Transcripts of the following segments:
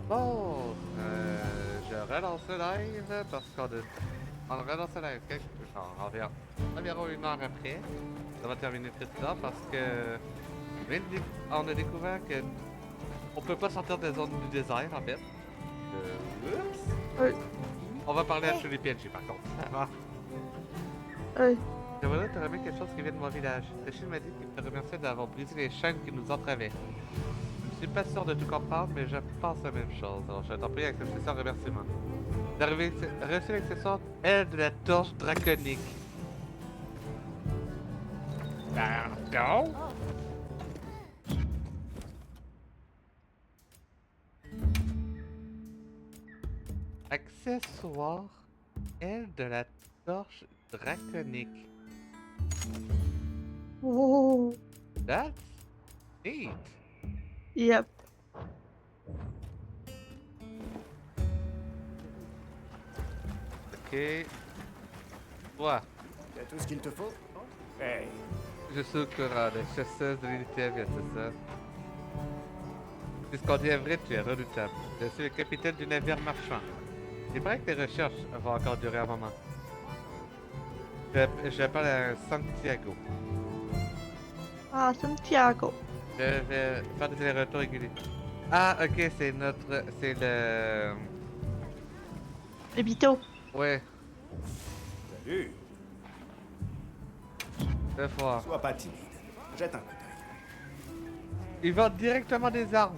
Bon, je relance le live parce on relance le live genre, environ une heure après. Ça va terminer très tard parce que on a découvert que on peut pas sortir des zones du désert en fait. Oups! Oui, On va parler à tous les PNJ par contre. oui. J'aimerais te remettre quelque chose qui vient de mon village. Tachine m'a dit qu'il te remerciait d'avoir brisé les chaînes qui nous entravaient. Je suis pas sûr de tout comprendre, mais je pense la même chose. Alors je t'en prie d'accepter ce remerciement. Reçu l'accessoire aile de la torche draconique. Pardon? Accessoire aile de la torche draconique. Oh, That's neat. yep. Ok. Ouais. Tu as tout ce qu'il te faut? Hey, Je suis au courant, la chasseuse de l'unité avienne, c'est ça? Si ce qu'on dit est vrai, tu es redoutable. Je suis le capitaine du navire marchand. Il paraît que tes recherches vont encore durer un moment. Je parle à Santiago. Ah, Santiago. Je vais faire des allers-retours réguliers. Ah, ok, c'est le... Le bito. Ouais, salut! je vais voir. Sois pas timide. Jette un coup d'œil. Ils vendent directement des armes.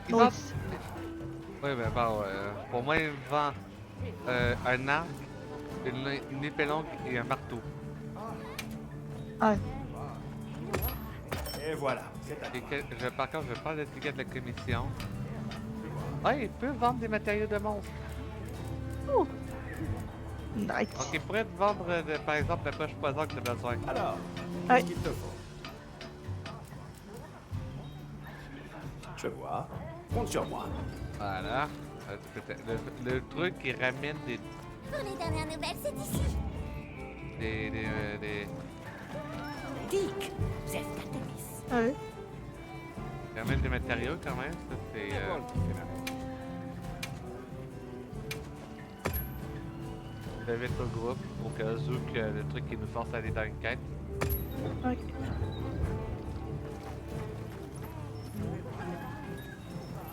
Ils Bon, vendent... Oui, mais bon, pour moi, ils vendent un arc, une épée longue et un marteau. ouais. Et voilà, c'est à Et toi. par contre, je parle l'étiquette de la commission. Ouais, ils peuvent vendre des matériaux de monstres. Oh, Donc, nice. ils pourraient te vendre, par exemple, la poche poison que tu as besoin. Alors, Ouais. qu'est-ce qu'il te faut? Je vois. Compte sur moi. Voilà. Le truc qui ramène Pour les dernières nouvelles, c'est ici. des Dick, chef d'Artemis. Ouais. qui ramène des matériaux quand même. Ça, c'est... Bon, le petit phénomène. J'invite au groupe au cas où que le truc qui nous force à aller dans une quête. Ok.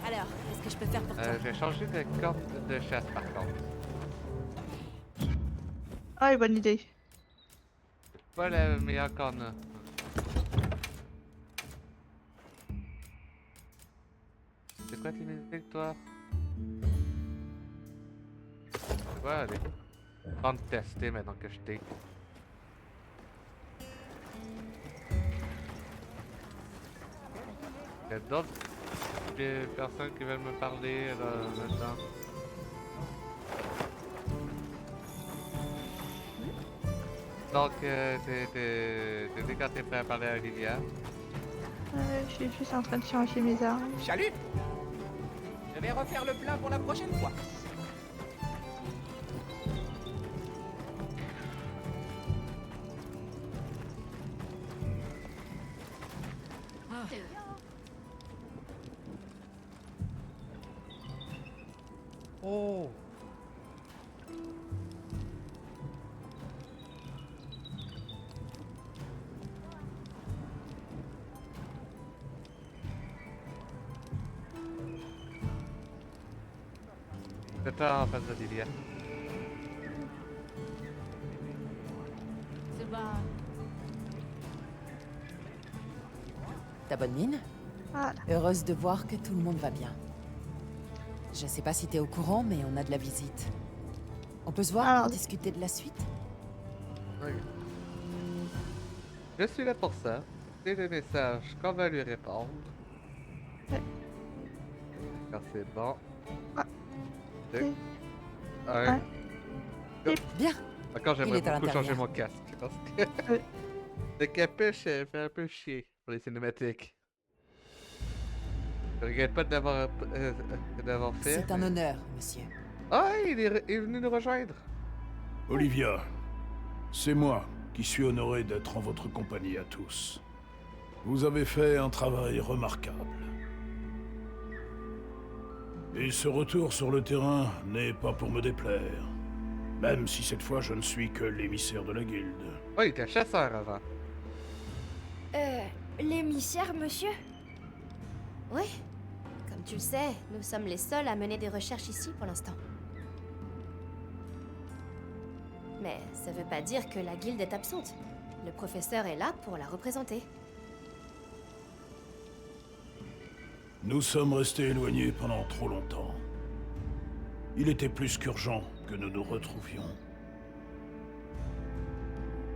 Alors, qu'est-ce que je peux faire pour toi? J'ai changé de corde de chasse par contre. Ah, bonne idée. C'est pas la meilleure qu'on a. C'est quoi tes musiques, toi? C'est quoi, allez? Temps de tester maintenant que je t'ai. Il y a d'autres personnes qui veulent me parler là, maintenant. Donc, t'es dit quand t'es prêt à parler à Olivia. Je suis juste en train de changer mes armes. Chalut! Je vais refaire le plein pour la prochaine fois. Oh! C'est toi en face d'Olivia. C'est bas. Ta bonne mine? Voilà. Heureuse de voir que tout le monde va bien. Je sais pas si t'es au courant, mais on a de la visite. On peut se voir Alors- pour discuter de la suite? Oui. Je suis là pour ça. C'est le message qu'on va lui répondre. Ouais. Quand c'est bon. Ah. Deux. Ok. Un. Ouais. Bien! Encore, Il j'aimerais est à beaucoup changer l'intérieur. mon casque. Parce que Ouais. le capuche fait un peu chier pour les cinématiques. Je regrette pas d'avoir fait. C'est un mais- honneur, monsieur. Ah, il est venu nous rejoindre. Olivia, c'est moi. qui suis honoré d'être en votre compagnie à tous. Vous avez fait un travail remarquable. Et ce retour sur le terrain n'est pas pour me déplaire. Même si cette fois je ne suis que l'émissaire de la guilde. Oh, il était chasseur avant. L'émissaire, monsieur? Oui. Comme tu le sais, nous sommes les seuls à mener des recherches ici pour l'instant. Mais ça veut pas dire que la guilde est absente. Le professeur est là pour la représenter. Nous sommes restés éloignés pendant trop longtemps. Il était plus qu'urgent que nous nous retrouvions.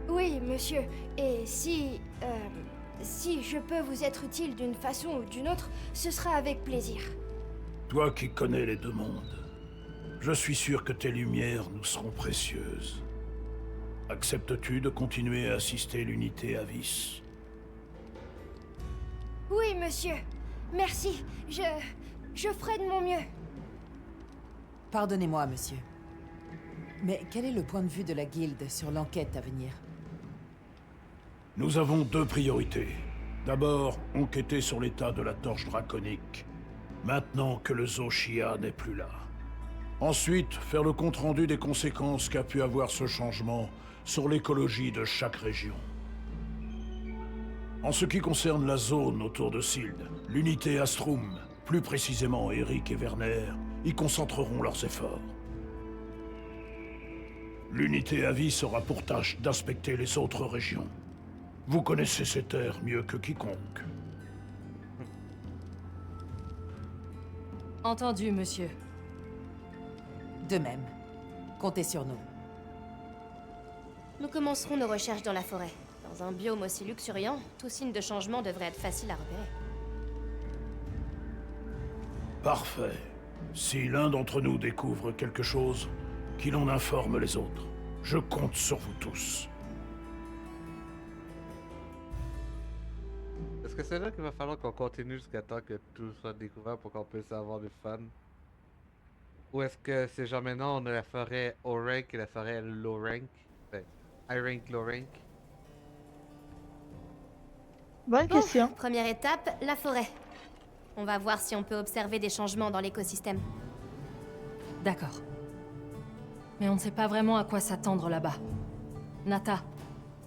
Oui, monsieur. Et si je peux vous être utile d'une façon ou d'une autre, ce sera avec plaisir. Toi qui connais les deux mondes, je suis sûr que tes lumières nous seront précieuses. Acceptes-tu de continuer à assister l'unité Avis? Oui, monsieur. Merci. Je ferai de mon mieux. Pardonnez-moi, monsieur. Mais quel est le point de vue de la guilde sur l'enquête à venir? Nous avons deux priorités. D'abord, enquêter sur l'état de la torche draconique, maintenant que le Zoshia n'est plus là. Ensuite, faire le compte-rendu des conséquences qu'a pu avoir ce changement sur l'écologie de chaque région. En ce qui concerne la zone autour de Sild, l'unité Astrum, plus précisément Eric et Werner, y concentreront leurs efforts. L'unité Avis aura pour tâche d'inspecter les autres régions. Vous connaissez ces terres mieux que quiconque. Entendu, monsieur. De même. Comptez sur nous. Nous commencerons nos recherches dans la forêt. Dans un biome aussi luxuriant, tout signe de changement devrait être facile à repérer. Parfait. Si l'un d'entre nous découvre quelque chose, qu'il en informe les autres. Je compte sur vous tous. Est-ce que c'est là qu'il va falloir qu'on continue jusqu'à temps que tout soit découvert pour qu'on puisse avoir du fun? Ou est-ce que c'est genre maintenant on a la forêt haut rank et la forêt low rank? Ben, high rank, low rank? Bonne Bon, question. première étape, la forêt. On va voir si on peut observer des changements dans l'écosystème. D'accord. Mais on ne sait pas vraiment à quoi s'attendre là-bas. Nata,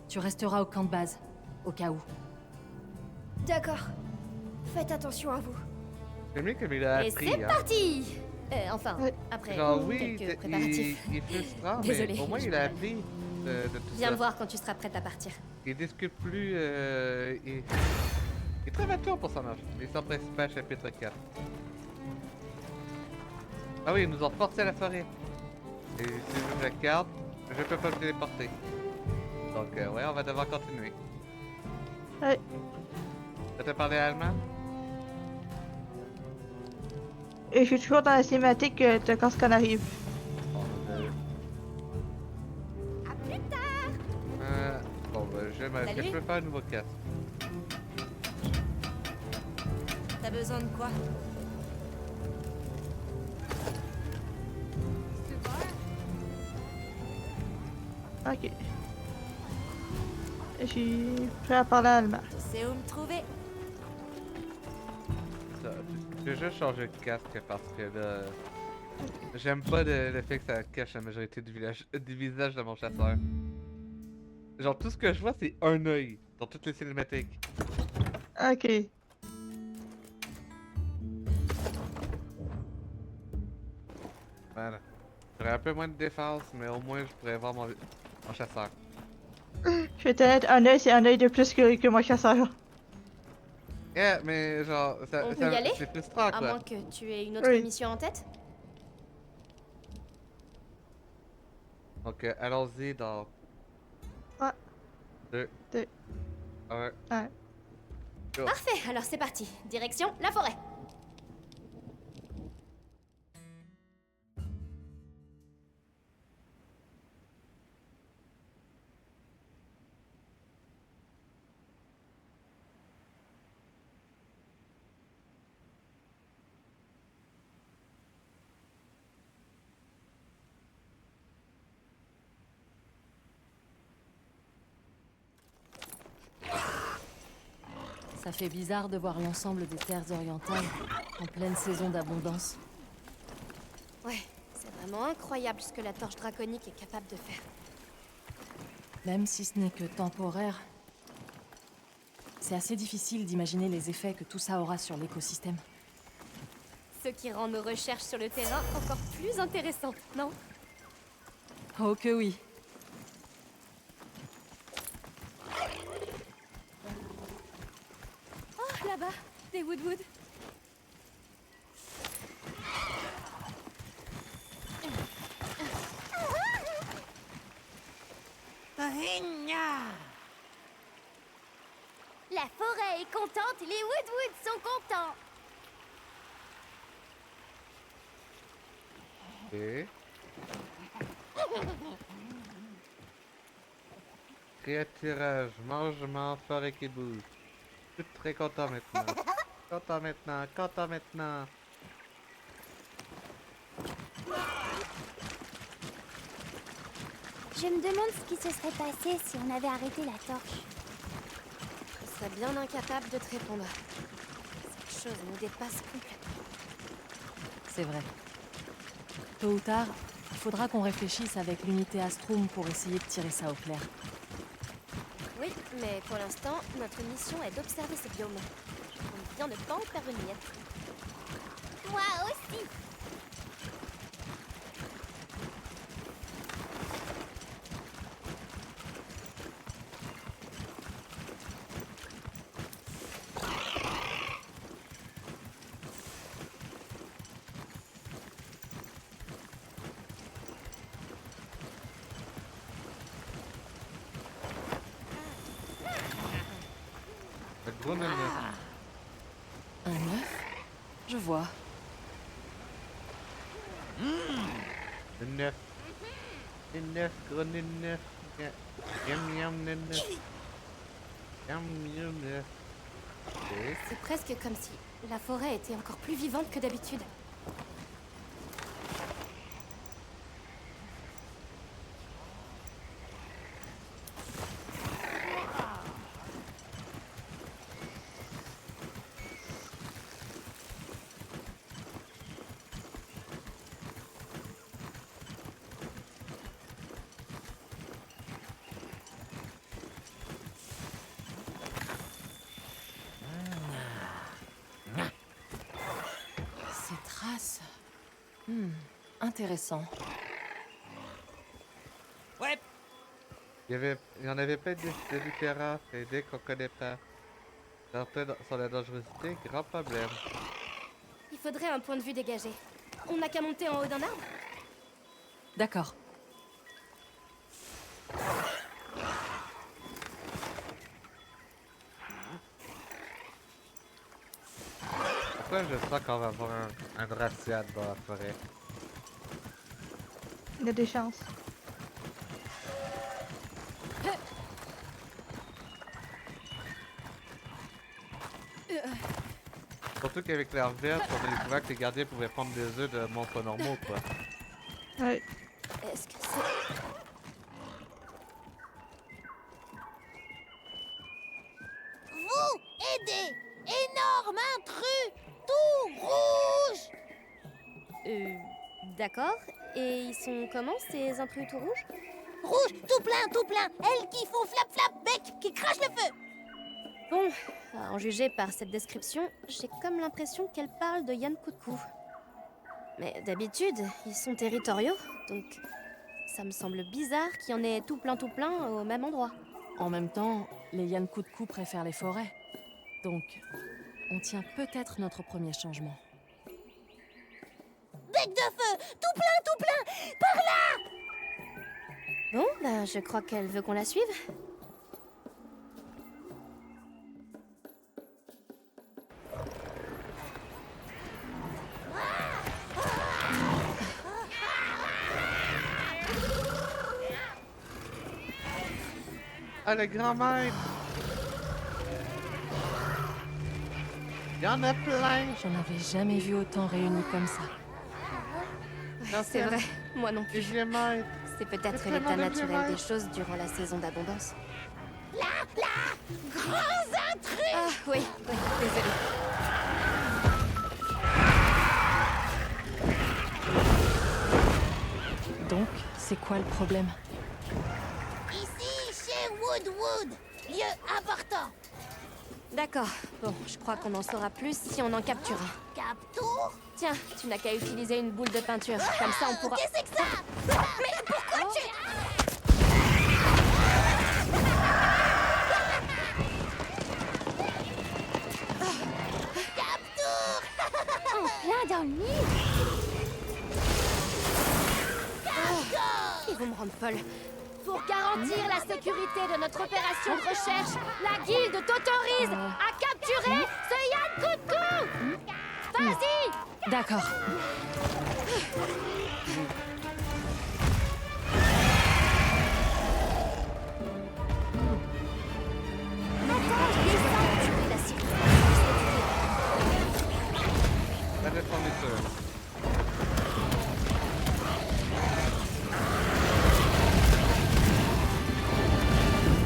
tu resteras au camp de base, au cas où. D'accord. Faites attention à vous. C'est mieux comme il a Et appris, c'est hein. parti Enfin, Ouais. après Genre oui, quelques il préparatifs. est frustrant, mais Désolée, au moins je il a me- appris de tout Viens ça. me voir quand tu seras prête à partir. Il discute plus, il est très mature pour son âge. L'histoire principale, chapitre 4. Ah oui, ils nous ont forcé à la forêt. Et si je regarde, je peux pas me téléporter. Donc ouais, on va devoir continuer. Ouais. Ça t'a parlé allemand? Et je suis toujours dans la cinématique de quand ce qu'on arrive. À plus tard. Bon bah est-ce que Salut. je peux faire un nouveau casque? T'as besoin de quoi? Ok. Je suis prêt à parler allemand. Tu sais où me trouver? Ça, j'ai juste changé de casque parce que là... J'aime pas le fait que ça cache la majorité du visage de mon chasseur. Genre tout ce que je vois c'est un œil dans toutes les cinématiques. Ok. Voilà. J'aurais un peu moins de défense, mais au moins je pourrais voir mon chasseur. Je vais t'honnête, un œil, c'est un œil de plus que mon chasseur. Yeah, mais genre, On peut y aller? c'est frustrant À quoi. moins que tu aies une autre Oui. mission en tête? Donc allons-y dans... Ouais. 2. Deux. 1. Ouais. Parfait, alors c'est parti. Direction la forêt. Ça fait bizarre de voir l'ensemble des terres orientales en pleine saison d'abondance. Ouais, c'est vraiment incroyable ce que la torche draconique est capable de faire. Même si ce n'est que temporaire, c'est assez difficile d'imaginer les effets que tout ça aura sur l'écosystème. Ce qui rend nos recherches sur le terrain encore plus intéressantes, non? Oh que oui. Oh, là-bas, des Woodwood. La forêt est contente, les Woodwood sont contents. Ok. Créaturage, mangement, forêt qui bouge. Je suis très content maintenant. Content maintenant, content maintenant. Je me demande ce qui se serait passé si on avait arrêté la torche. Je serais bien incapable de te répondre. Cette chose nous dépasse complètement. C'est vrai. Tôt ou tard, il faudra qu'on réfléchisse avec l'unité Astrum pour essayer de tirer ça au clair. Oui, mais pour l'instant, notre mission est d'observer ce biome. Je compte bien ne pas en faire une miette. Moi aussi. Le gros neuf. Un œuf? Je vois. Le neuf. Le neuf, gros neuf. Yam yam le neuf. Yam yam neuf. Ok. C'est presque comme si la forêt était encore plus vivante que d'habitude. Ces traces. Intéressant. Ouais. Il y en avait plein de différents, et dès qu'on connaît pas. Certains sur la dangerosité, grand problème. Il faudrait un point de vue dégagé. On n'a qu'à monter en haut d'un arbre. D'accord. Pourquoi je sens qu'on va avoir un Draciad dans la forêt? Il y a des chances. Surtout qu'avec l'air verte, on a découvert que les gardiens pouvaient prendre des œufs de monstres normaux, quoi. Ouais. Est-ce que c'est... Vous aidez. Énorme intrus, tout rouge. D'accord. Et ils sont comment, ces intrus tout rouges? Rouge, tout plein. Elles qui font flap flap bec, qui crachent le feu. Bon, à en juger par cette description, j'ai comme l'impression qu'elle parle de Yann Coucou. Mais d'habitude, ils sont territoriaux, donc ça me semble bizarre qu'il y en ait tout plein au même endroit. En même temps, les Yankutkou préfèrent les forêts. Donc, on tient peut-être notre premier changement. Bec de feu, tout plein, par là. Bon, bah je crois qu'elle veut qu'on la suive. Ah, le grand maître! Il y en a plein! J'en avais jamais vu autant réunis comme ça. C'est vrai, moi non Les plus. vieux maîtres! C'est peut-être C'est l'état vraiment naturel dommage. des choses durant la saison d'abondance. Grands intrus. Ah Oui, désolé. Donc, c'est quoi le problème? Ici, chez Woodwood, lieu important. D'accord. Bon, je crois qu'on en saura plus si on en capture un. Captour? Tiens, tu n'as qu'à utiliser une boule de peinture. Comme ça, on pourra... Qu'est-ce que c'est que ça? Mais pourquoi tu... Captour! En plein dans le nid. Ils vont me rendre folle. Pour garantir la sécurité de notre opération de recherche, la guilde t'autorise à capturer ce Yann Coucou. Vas-y! D'accord. Attends, descends, capturer la sécurité. La défense.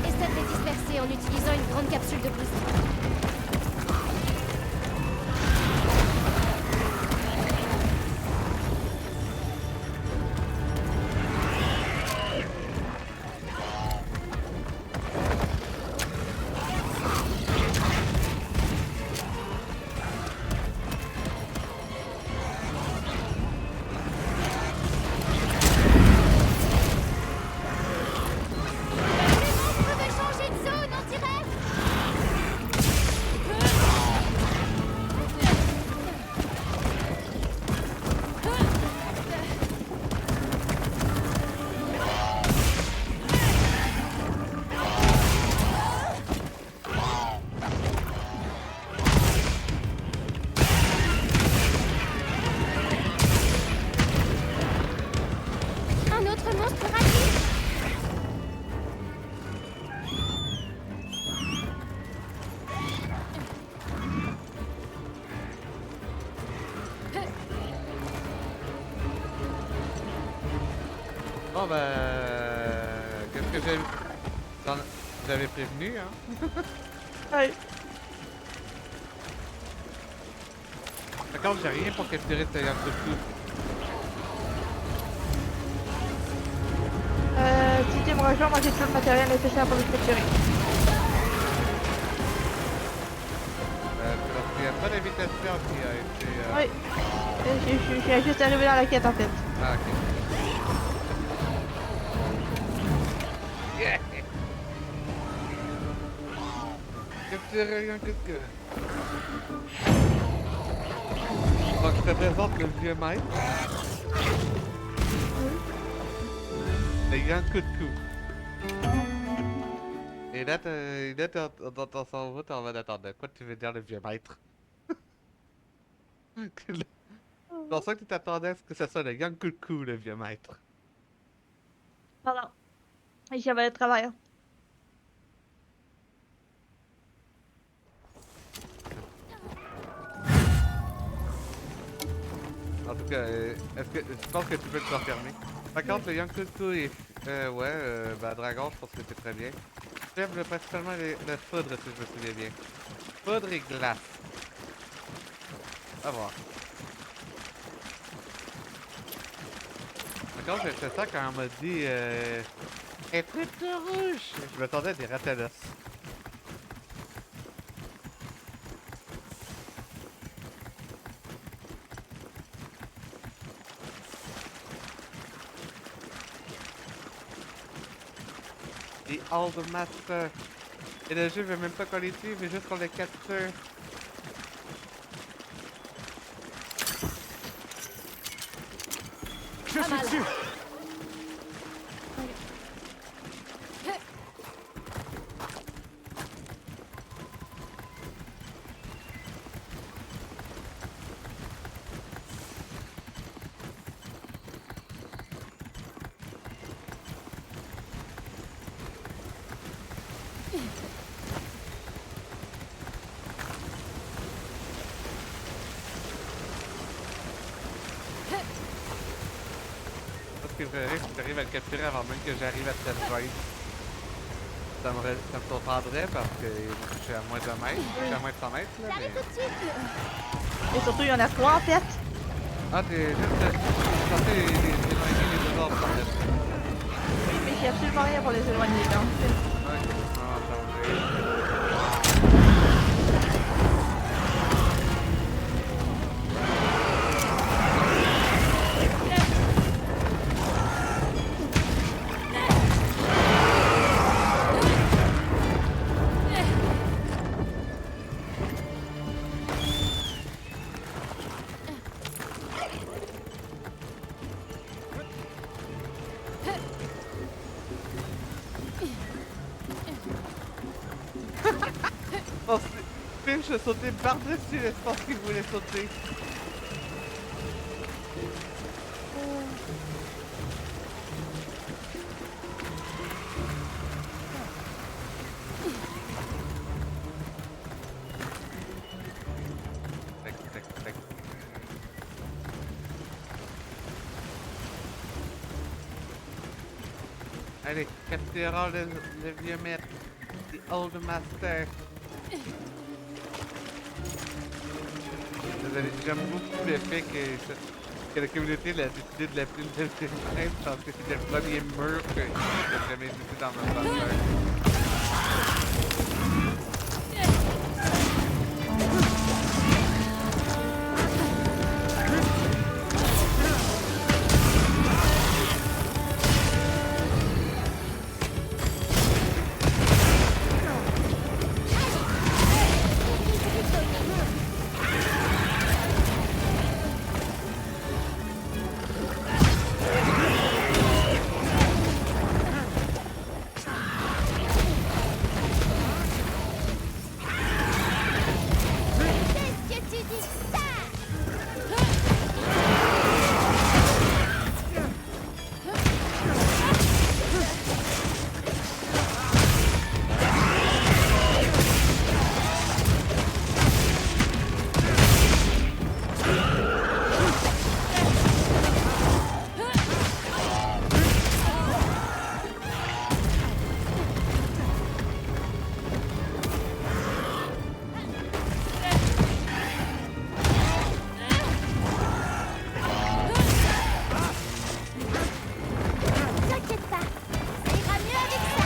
Essaie de les disperser en utilisant une grande capsule de boost. Bon ben... Qu'est-ce que j'avais prévenu, hein? Ouais. D'accord, j'ai rien pour capturer ce Yann Coucou. Si tu me rejoins, moi j'ai tout le matériel nécessaire pour le capturer. Parce qu'il n'y a pas d'invitation qui a été... Oui. Je suis juste arrivé dans la quête en fait. Ah, ok. Yeah. Capturer Yann Coucou. Donc je te présente le vieux maître. Le Yann Coucou. Et là, dans son route, on va attendre. Quoi tu veux dire le vieux maître? Je pensais que tu t'attendais à ce que ce soit le Yann Coucou, le vieux maître. Pardon. J'avais le travail. En tout cas, est-ce que je pense que tu peux le confirmer. Par contre, le Yann Coucou est... bah dragon, je pense que c'est très bien. J'aime principalement la foudre, si je me souviens bien. Foudre et glace. À voir. Par contre, j'ai fait ça quand on m'a dit... Un truc de rouge! Je m'attendais à des ratalos. Et all the master. Et le jeu veut même pas qu'on les tue, mais juste qu'on les capture. Je suis dessus. Parce que je risque que tu arrives à le capturer avant même que j'arrive à te rejoindre. Ça me surprendrait parce que je suis à moins de mètres, je suis à moins de 100 mètres là, mais... J'arrive tout de suite. Et surtout, il y en a 3 en fait. Ah, t'es juste censé les éloigner les deux autres en fait. Mais il n'y a absolument rien pour les éloigner. Donc. Ok, on va changer. Oh, Finch a sauté par-dessus l'espace qu'il voulait sauter. Tac, tac, tac. Allez, capturons le vieux maître. The old master. Désolé, j'aime beaucoup le fait que la communauté a décidé de l'appeler le Delphine parce que c'était le premier mur que j'ai jamais visité dans ma bande. Qu'est-ce que tu dis ça? T'inquiète pas, ça ira mieux avec ça.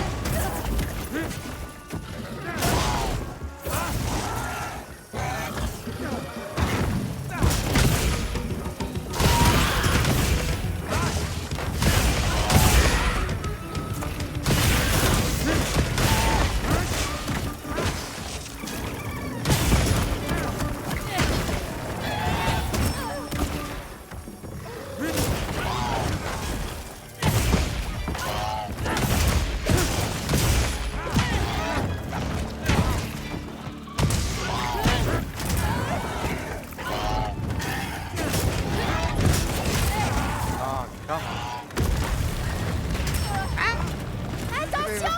Ah, come on. Attention!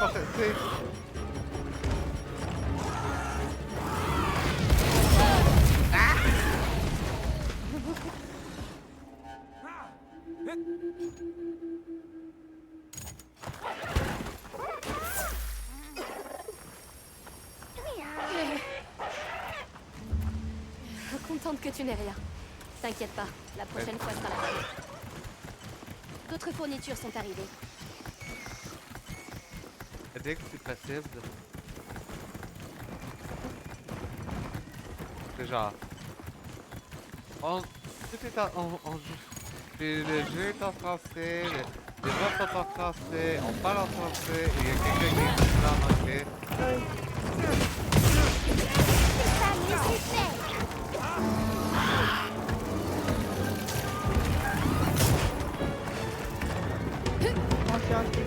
Contente que tu n'aies rien. T'inquiète pas, la prochaine fois sera la bonne. D'autres fournitures sont arrivées. Dès que c'est possible. C'est genre... Tout est le jeu est en français, les voix sont en français, on parle en français, et il y a quelqu'un qui parle en anglais. C'est pas nécessaire. Conscience que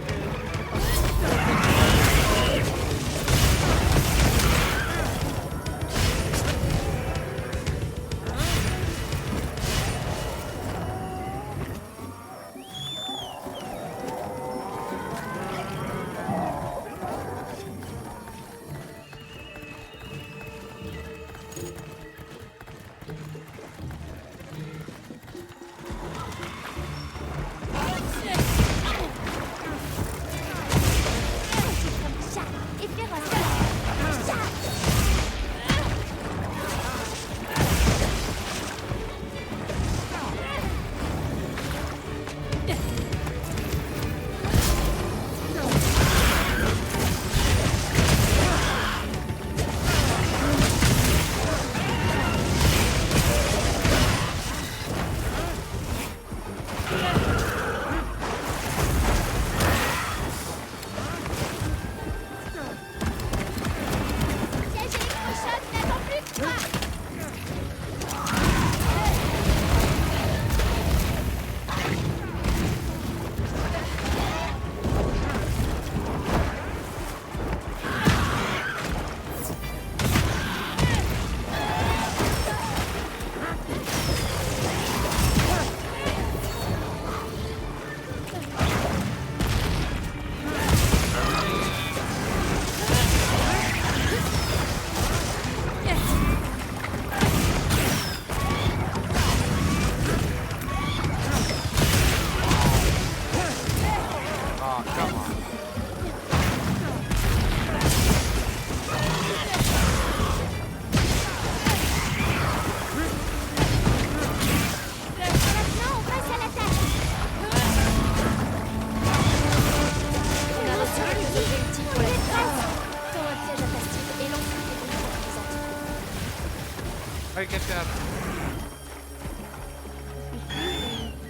Ouais, capitaine.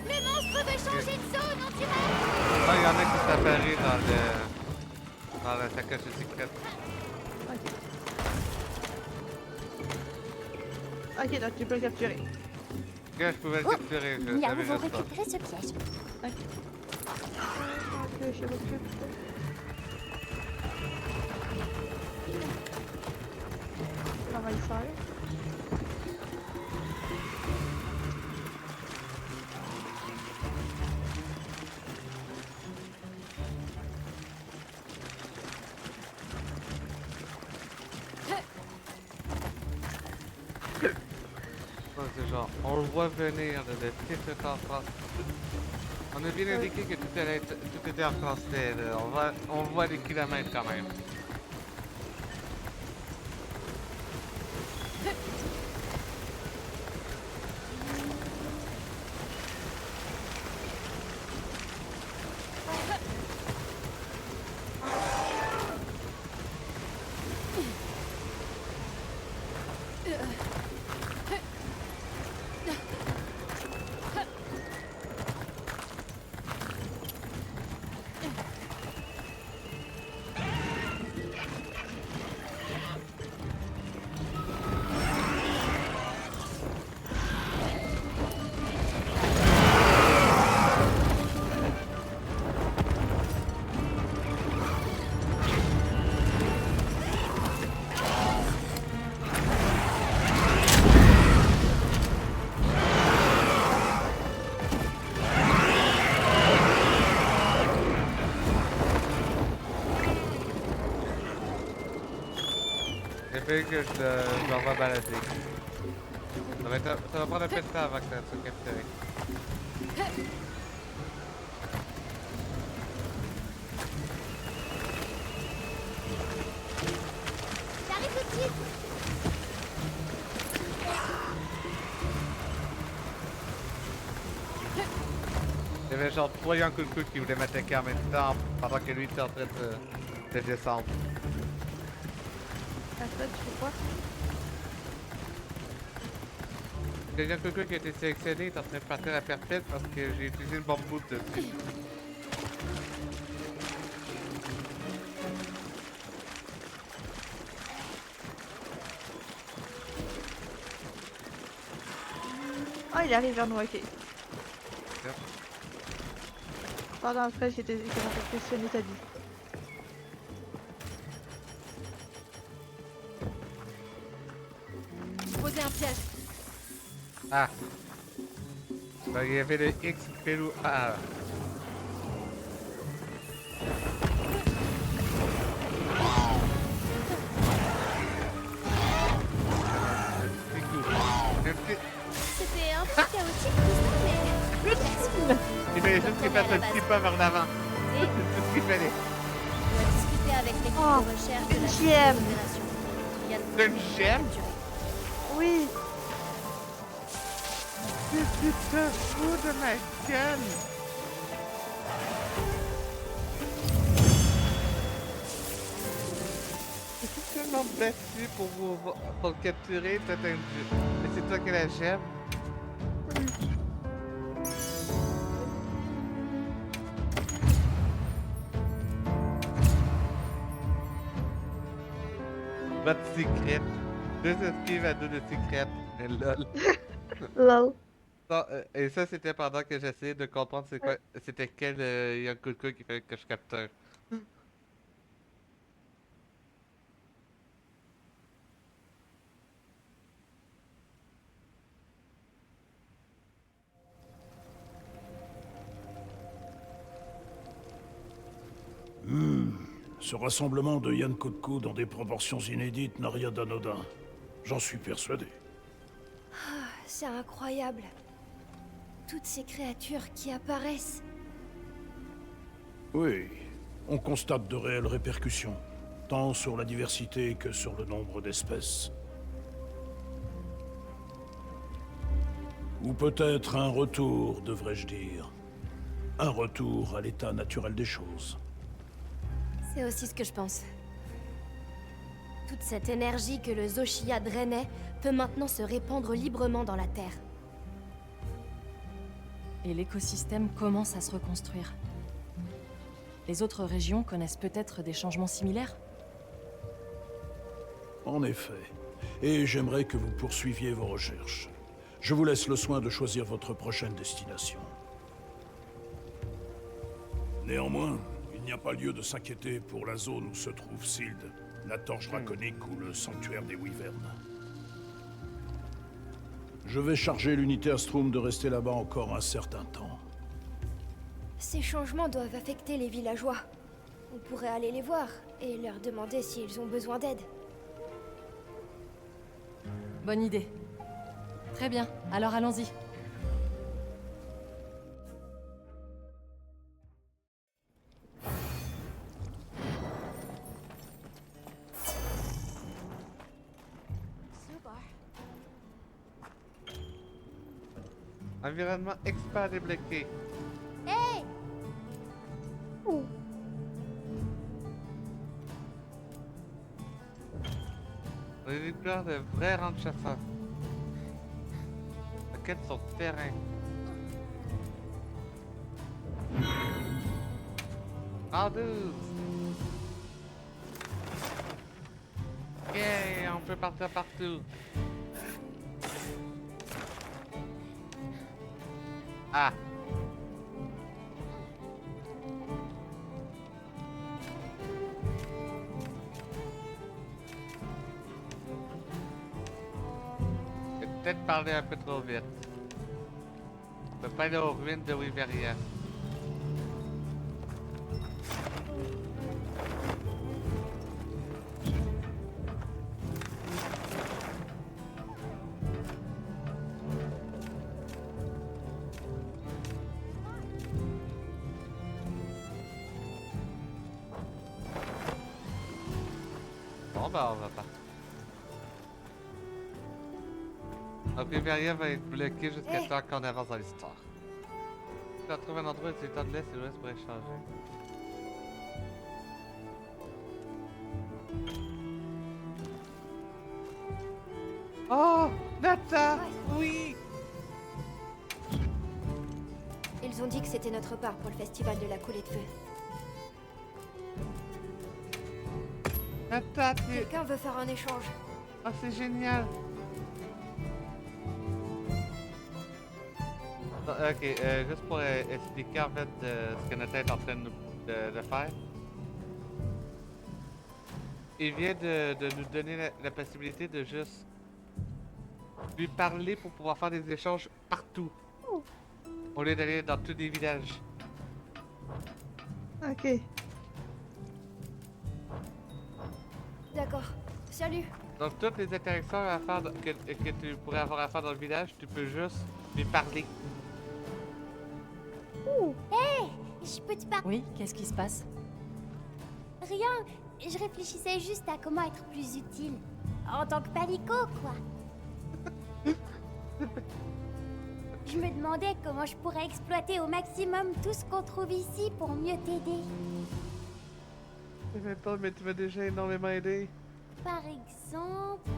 Le monstre veut changer de zone, on dirait. Ah, il y en a qui s'apparaissent dans la sacoche secrète. Ok. Ok, donc tu peux le capturer. Que je pouvais le capturer, je Bien, savais vous juste pas. récupérez ce piège. Ok, je m'occupe. L'envahisseur. Ouais, c'est genre, on le voit venir de petites en France. On a bien indiqué que tout était en français, là. On voit les kilomètres quand même. J'ai fait que je m'en vais balader. Ça va prendre un peu de temps avant que ça soit capturé. J'arrive tout de suite. Il y avait genre 3 Yankulku qui voulaient m'attaquer en même temps pendant que lui était en train de descendre. Après, tu fais quoi? Le Yankulku qui a été sélectionné est en train de partir à perpète parce que j'ai utilisé le bomb boot dessus. Oh, il arrive vers nous, ok. Pardon, après, j'étais questionné ta vie. Posez un piège. Ah! Ben, il y avait le X Pelou A. C'est cool. C'était un peu chaotique tout ça, mais... Merci. Il fallait juste qu'il fasse un petit pas vers l'avant. Et C'est tout ce qu'il fallait. on va discuter avec l'équipe Oh, de recherche de une la chienne. Fédération. Il y a de C'est une quoi chienne? capturer. Oui! Qu'est-ce que tu te fous de ma gueule? Je suis tellement battu pour le capturer, toi t'as une... Mais c'est toi qui la gemme? Votre secret. 2 esquives à 2 de secret. Mais lol. Lol. Non, et ça c'était pendant que j'essayais de comprendre c'est quoi, c'était quel Yankulku qu'il fallait que je capture. Ce rassemblement de Yankoutkou dans des proportions inédites n'a rien d'anodin. J'en suis persuadé. C'est incroyable. Toutes ces créatures qui apparaissent. Oui, on constate de réelles répercussions, tant sur la diversité que sur le nombre d'espèces. Ou peut-être un retour, devrais-je dire. Un retour à l'état naturel des choses. C'est aussi ce que je pense. Toute cette énergie que le Zoshia drainait peut maintenant se répandre librement dans la Terre. Et l'écosystème commence à se reconstruire. Les autres régions connaissent peut-être des changements similaires? En effet. Et j'aimerais que vous poursuiviez vos recherches. Je vous laisse le soin de choisir votre prochaine destination. Néanmoins, il n'y a pas lieu de s'inquiéter pour la zone où se trouve Sild, la torche draconique ou le sanctuaire des Wyverns. Je vais charger l'unité Astrum de rester là-bas encore un certain temps. Ces changements doivent affecter les villageois. On pourrait aller les voir et leur demander s'ils ont besoin d'aide. Bonne idée. Très bien, alors allons-y. Environnement expert débloqué. Hey! On est découvert de vrais rangs de chasseurs. La quête sur le terrain. Ah, 12! Ok, on peut partir partout. Ah! J'ai peut-être parlé un peu trop vite. On peut pas aller aux ruines de Wyveria. Bon bah on va pas. Donc Wyveria va être bloqué jusqu'à temps qu'on avance dans l'histoire. Si on trouve un endroit où c'est le temps de l'Est et l'Ouest pour échanger. Oh! Nata! Oui! Ils ont dit que c'était notre part pour le festival de la coulée de feu. Nata, tu... Quelqu'un veut faire un échange. Oh, c'est génial! Ok, juste pour expliquer en fait ce que Nata est en train de faire. Il vient de nous donner la possibilité de juste lui parler pour pouvoir faire des échanges partout. Au lieu d'aller dans tous les villages. Ok. D'accord. Salut. Donc toutes les interactions à faire que tu pourrais avoir à faire dans le village, tu peux juste lui parler. Je peux te parler? Oui, qu'est-ce qui se passe? Rien. Je réfléchissais juste à comment être plus utile. En tant que palico, quoi. Je me demandais comment je pourrais exploiter au maximum tout ce qu'on trouve ici pour mieux t'aider. Mais tu m'as déjà énormément aidé. Par exemple,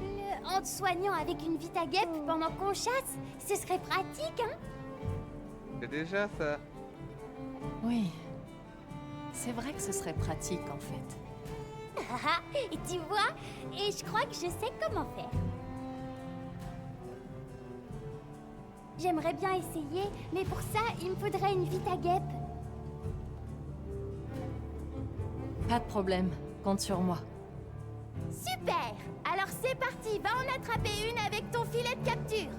en te soignant avec une Vitaguep pendant qu'on chasse, ce serait pratique, hein? C'est déjà ça. Oui. C'est vrai que ce serait pratique, en fait. Et tu vois, et je crois que je sais comment faire. J'aimerais bien essayer, mais pour ça, il me faudrait une Vitaguep. Pas de problème, compte sur moi. Super! Alors c'est parti, va en attraper une avec ton filet de capture.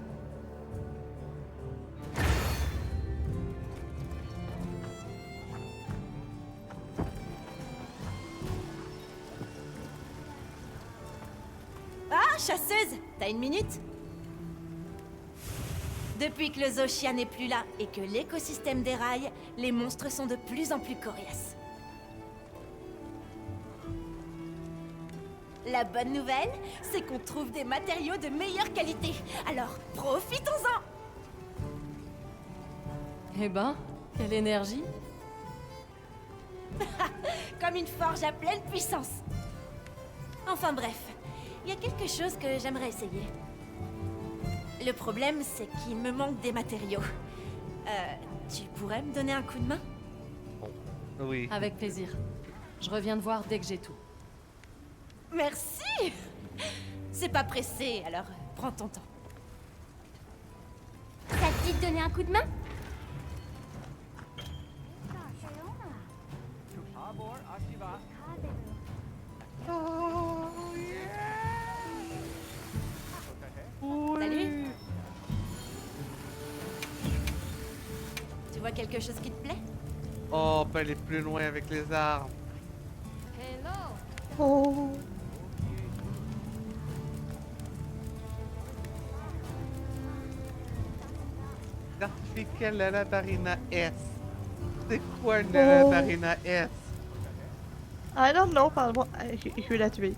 Ah, chasseuse! T'as une minute? Depuis que le Zoshia n'est plus là et que l'écosystème déraille, les monstres sont de plus en plus coriaces. La bonne nouvelle, c'est qu'on trouve des matériaux de meilleure qualité. Alors, profitons-en! Eh ben, quelle énergie! Comme une forge à pleine puissance. Enfin bref, il y a quelque chose que j'aimerais essayer. Le problème, c'est qu'il me manque des matériaux. Tu pourrais me donner un coup de main? Oui. Avec plaisir. Je reviens te voir dès que j'ai tout. Merci! C'est pas pressé, alors prends ton temps. Ça te dit de donner un coup de main? Salut! Tu vois quelque chose qui te plaît? Oh, on peut aller plus loin avec les armes. Oh. Certificat la Barina S. C'est quoi une la Barina S? I don't know, parle-moi. Je vais la tuer.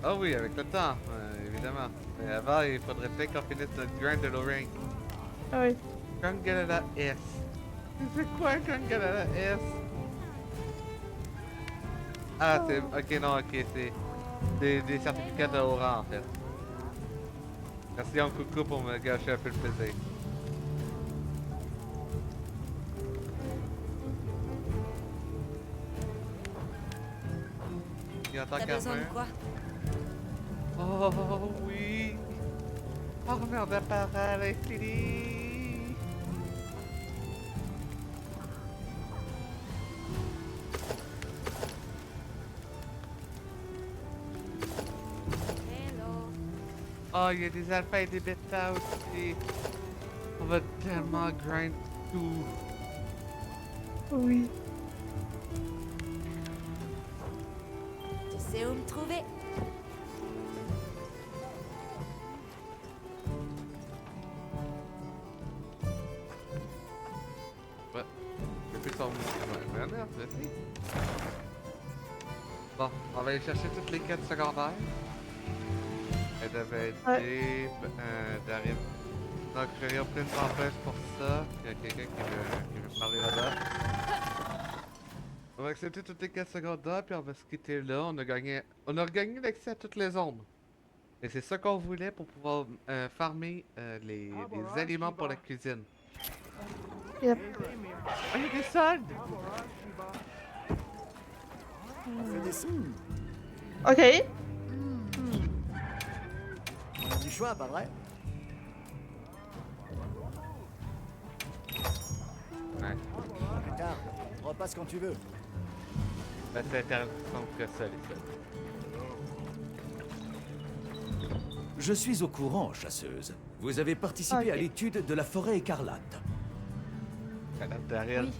Ah oui, avec le temps, évidemment. Mais avant, il faudrait peut-être qu'on finisse notre grind de Lorraine. Ah oui. Gangalala S. C'est quoi Gangalala S? Ah, c'est... Ok, non, ok, c'est... des certificats de Aura, en fait. Merci en coucou pour me gâcher un peu le plaisir. Et en tant T'as besoin de qu'armeur... quoi? Oh oui! Armure d'appareil infini! Oh, il y a des alphas et des bêtas aussi. On va tellement grind tout. Oui. Tu sais où me trouver? Ouais. Je vais plus sur mon merde, ceci. Bon, on va aller chercher toutes les quêtes secondaires. Elle devait être d'arriver. Donc, je vais repris une tempête pour ça. Il y a quelqu'un qui veut parler là-bas. On va accepter toutes les quêtes secondaires, puis on va se quitter là. On a gagné l'accès à toutes les ombres. Et c'est ça qu'on voulait pour pouvoir farmer les aliments pour la cuisine. Yep. Oh, il y a des soldes! Ok. On a du choix, pas vrai? Ouais. Plus tard, repasse quand tu veux. Bah, c'est intéressant que ça, les soldes. Je suis au courant, chasseuse. Vous avez participé à l'étude de la forêt écarlate. Madame Dariel. Oui.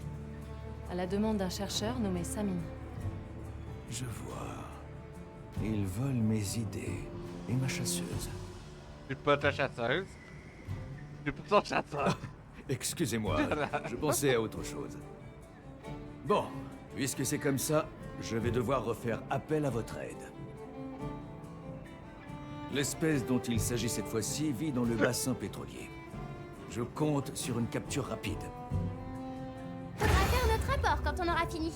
À la demande d'un chercheur nommé Samine. Je vois. Il vole mes idées et ma chasseuse. Je suis pas ta chasseuse. Je suis pas ton chasseur. Excusez-moi, je pensais à autre chose. Bon, puisque c'est comme ça, je vais devoir refaire appel à votre aide. L'espèce dont il s'agit cette fois-ci vit dans le bassin pétrolier. Je compte sur une capture rapide. Faudra faire notre rapport quand on aura fini.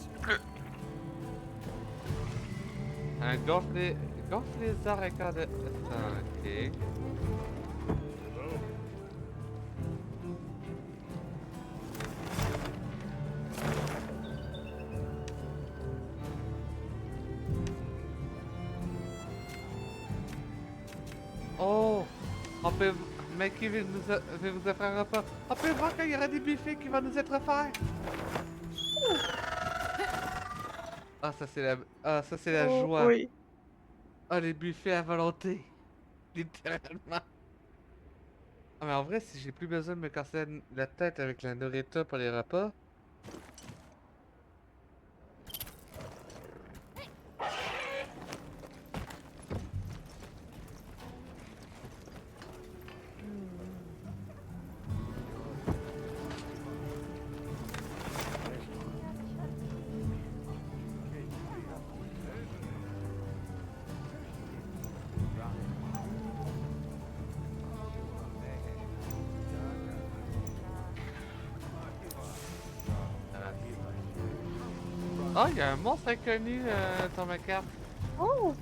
Un gonfle les arts et corps de... Ok. Oh! On peut... Mais qui veut vous offrir un repas? On peut voir qu'il y aura des buffets qui vont nous être offerts! Ah, ça c'est la... Ah, ça c'est la joie! Oui. Ah, les buffets à volonté! Littéralement! Ah, mais en vrai, si j'ai plus besoin de me casser la tête avec la nourriture pour les repas... Oh, il y a un monstre inconnu sur ma carte. Oh!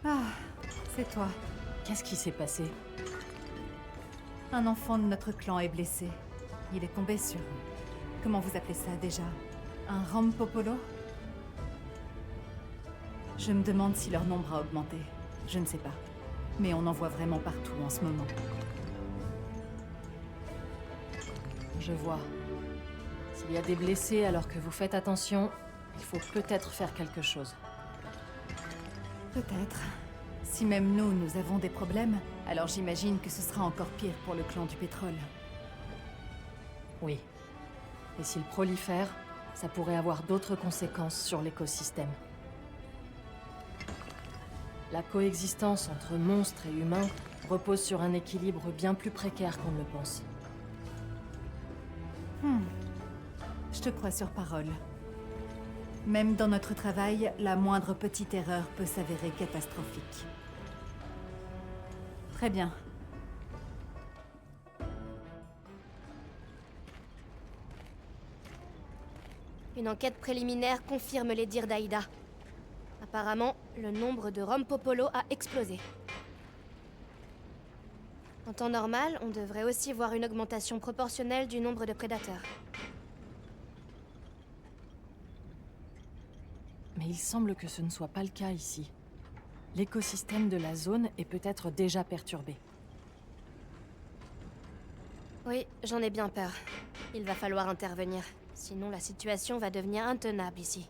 Ah, c'est toi. Qu'est-ce qui s'est passé? Un enfant de notre clan est blessé. Il est tombé sur... Comment vous appelez ça déjà? Un Rampopolo? Je me demande si leur nombre a augmenté. Je ne sais pas. Mais on en voit vraiment partout en ce moment. Je vois. S'il y a des blessés alors que vous faites attention, il faut peut-être faire quelque chose. Peut-être. Si même nous, nous avons des problèmes, alors j'imagine que ce sera encore pire pour le clan du pétrole. Oui. Et s'il prolifère, ça pourrait avoir d'autres conséquences sur l'écosystème. La coexistence entre monstres et humains repose sur un équilibre bien plus précaire qu'on ne le pense. Je te crois sur parole. Même dans notre travail, la moindre petite erreur peut s'avérer catastrophique. Très bien. Une enquête préliminaire confirme les dires d'Aïda. Apparemment, le nombre de Rampopolo a explosé. En temps normal, on devrait aussi voir une augmentation proportionnelle du nombre de prédateurs. Mais il semble que ce ne soit pas le cas ici. L'écosystème de la zone est peut-être déjà perturbé. Oui, j'en ai bien peur. Il va falloir intervenir. Sinon, la situation va devenir intenable ici.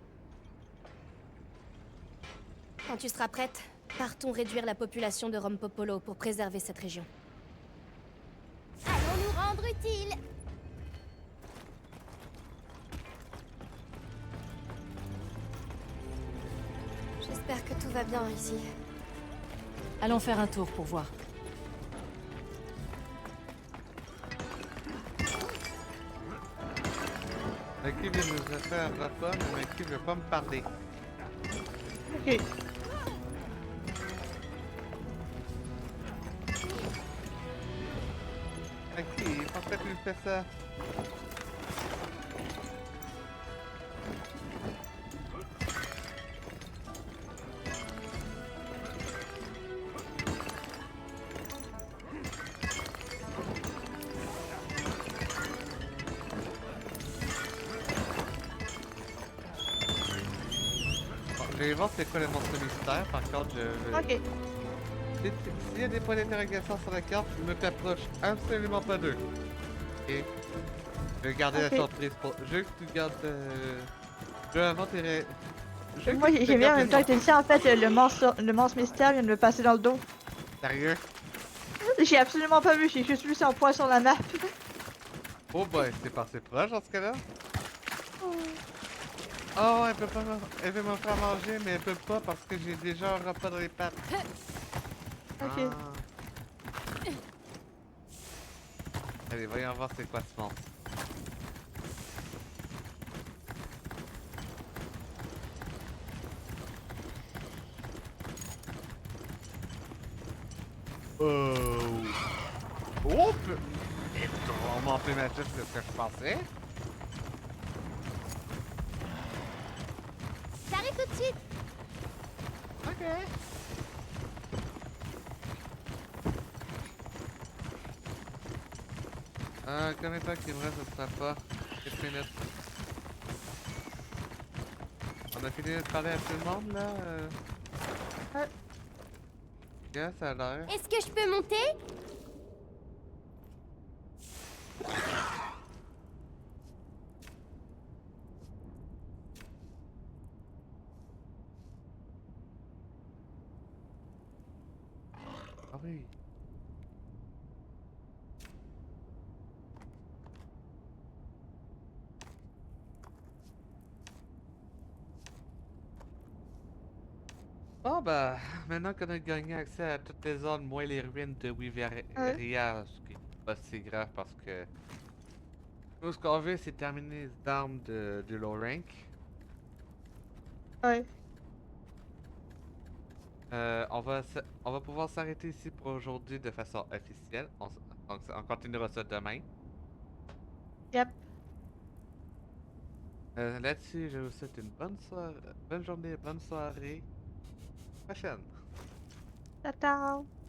Quand tu seras prête, partons réduire la population de Rampopolo pour préserver cette région. Allons nous rendre utiles. J'espère que tout va bien ici. Allons faire un tour pour voir. Maki vient de nous faire un rapport, mais Maki veut pas me parler. Ok. Maki, pourquoi tu fais ça? Je vais voir c'est quoi le monstre mystère, par contre je... Ok. S'il y a des points d'interrogation sur la carte, ne t'approche absolument pas d'eux. Ok? Je vais garder Ok. la surprise pour... Je veux que tu gardes... Je veux avant tes... Moi j'ai bien en même temps que tu dis en fait le monstre mystère vient de me passer dans le dos. Sérieux? J'ai absolument pas vu, j'ai juste vu son poids sur la map. Oh boy, c'est passé proche dans ce cas-là. Oh, elle peut pas elle veut me faire manger, mais elle peut pas parce que j'ai déjà un repas dans les pattes. Ok. Ah. Allez, voyons voir c'est quoi ce monstre. Oh! Et vraiment plus massif que ce que je pensais. J'arrive tout de suite. Ok. Combien de temps qu'il me reste, ce sera pas 4 minutes. On a fini de parler à tout le monde là? Yeah, ça a l'air. Est-ce que je peux monter? Ah oui. Bon bah, maintenant qu'on a gagné accès à toutes les zones, moins les ruines de Wiveria, ce qui est pas si grave parce que nous ce qu'on veut c'est terminer les armes de low rank. Ouais. On va pouvoir s'arrêter ici pour aujourd'hui de façon officielle. Donc on continuera ça demain. Yep. Là-dessus, je vous souhaite une bonne journée, bonne soirée. Prochaine. Ciao, ciao.